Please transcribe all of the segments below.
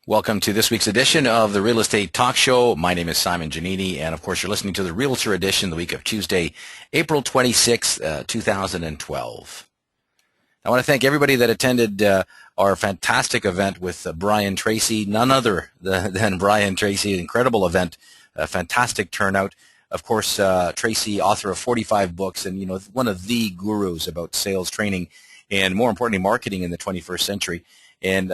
Welcome to this week's edition of the Real Estate Talk Show. My name is Simon Giannini, and of course you're listening to the Realtor edition the week of Tuesday, April 26, 2012. I want to thank everybody that attended our fantastic event with Brian Tracy, none other than Brian Tracy, an incredible event, a fantastic turnout. Of course, Tracy, author of 45 books and, one of the gurus about sales training and, more importantly, marketing in the 21st century. And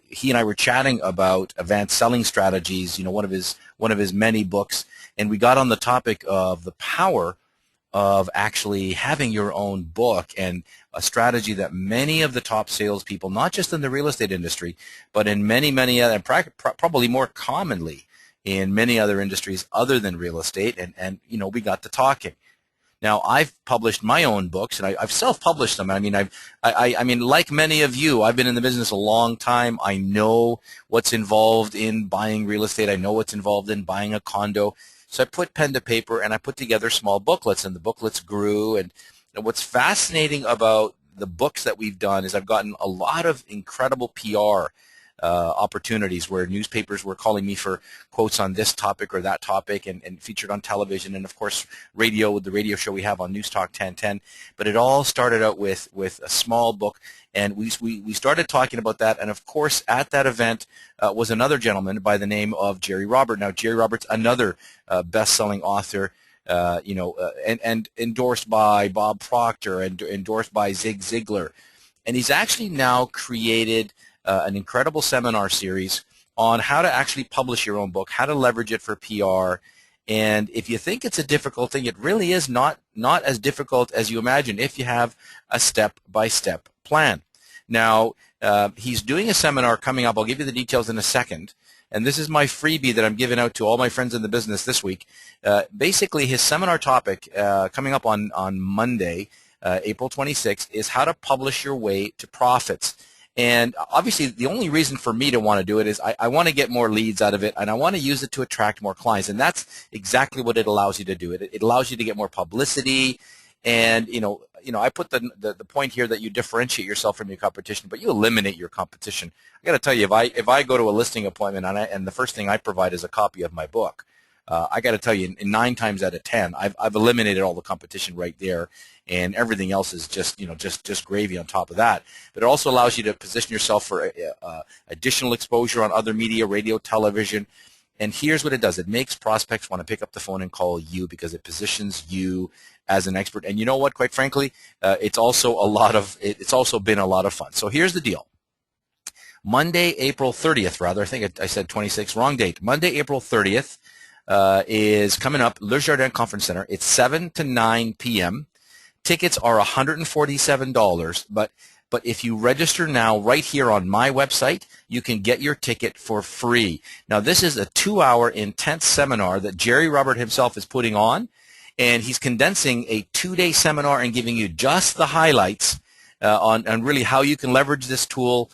he and I were chatting about advanced selling strategies, one of his many books, and we got on the topic of the power of actually having your own book, and a strategy that many of the top salespeople, not just in the real estate industry, but in many other, and probably more commonly in many other industries other than real estate, and we got to talking. Now, I've published my own books, and I've self-published them. I mean, like many of you, I've been in the business a long time. I know what's involved in buying real estate. I know what's involved in buying a condo. So I put pen to paper, and I put together small booklets, and the booklets grew. And what's fascinating about the books that we've done is I've gotten a lot of incredible PR opportunities where newspapers were calling me for quotes on this topic or that topic, and featured on television, and of course radio with the radio show we have on News Talk 1010. But it all started out with a small book, and we started talking about that. And of course at that event was another gentleman by the name of Jerry Robert. Now Jerry Robert's another best-selling author, and endorsed by Bob Proctor and endorsed by Zig Ziglar, and he's actually now created an incredible seminar series on how to actually publish your own book, how to leverage it for PR. And if you think it's a difficult thing, it really is not as difficult as you imagine if you have a step-by-step plan. Now, he's doing a seminar coming up. I'll give you the details in a second. And this is my freebie that I'm giving out to all my friends in the business this week. Basically, his seminar topic coming up on Monday, April 26th, is how to publish your way to profits. And obviously, the only reason for me to want to do it is I want to get more leads out of it, and I want to use it to attract more clients. And that's exactly what it allows you to do. It allows you to get more publicity. And I put the point here that you differentiate yourself from your competition, but you eliminate your competition. I got to tell you, if I go to a listing appointment and the first thing I provide is a copy of my book, I got to tell you, in 9 times out of 10, I've eliminated all the competition right there, and everything else is just gravy on top of that. But it also allows you to position yourself for additional exposure on other media, radio, television. And here's what it does: it makes prospects want to pick up the phone and call you because it positions you as an expert. And you know what? Quite frankly, it's also been a lot of fun. So here's the deal. Monday, April 30th, rather. I think I said 26th, wrong date. Monday, April 30th. Is coming up, Le Jardin Conference Center. It's 7 to 9 p.m. Tickets are $147, but if you register now right here on my website, you can get your ticket for free. Now, this is a 2-hour intense seminar that Jerry Robert himself is putting on, and he's condensing a 2-day seminar and giving you just the highlights on really how you can leverage this tool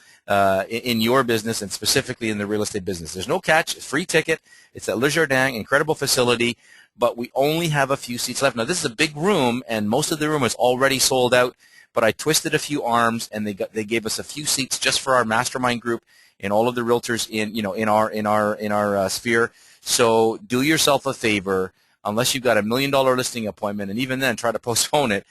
in your business, and specifically in the real estate business. There's no catch. It's a free ticket. It's at Le Jardin, incredible facility, but we only have a few seats left. Now, this is a big room, and most of the room is already sold out, but I twisted a few arms, and they gave us a few seats just for our mastermind group and all of the realtors in our sphere. So do yourself a favor, unless you've got $1 million listing appointment, and even then try to postpone it.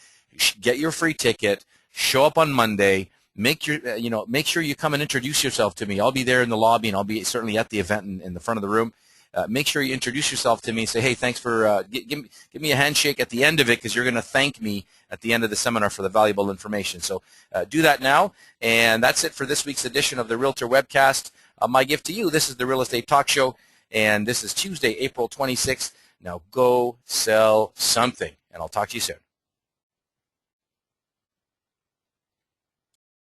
Get your free ticket, show up on Monday. Make sure you come and introduce yourself to me. I'll be there in the lobby, and I'll be certainly at the event in the front of the room. Make sure you introduce yourself to me. Say, hey, thanks for give me a handshake at the end of it, because you're going to thank me at the end of the seminar for the valuable information. So do that now, and that's it for this week's edition of the Realtor Webcast. My gift to you: this is the Real Estate Talk Show, and this is Tuesday, April 26th. Now go sell something, and I'll talk to you soon.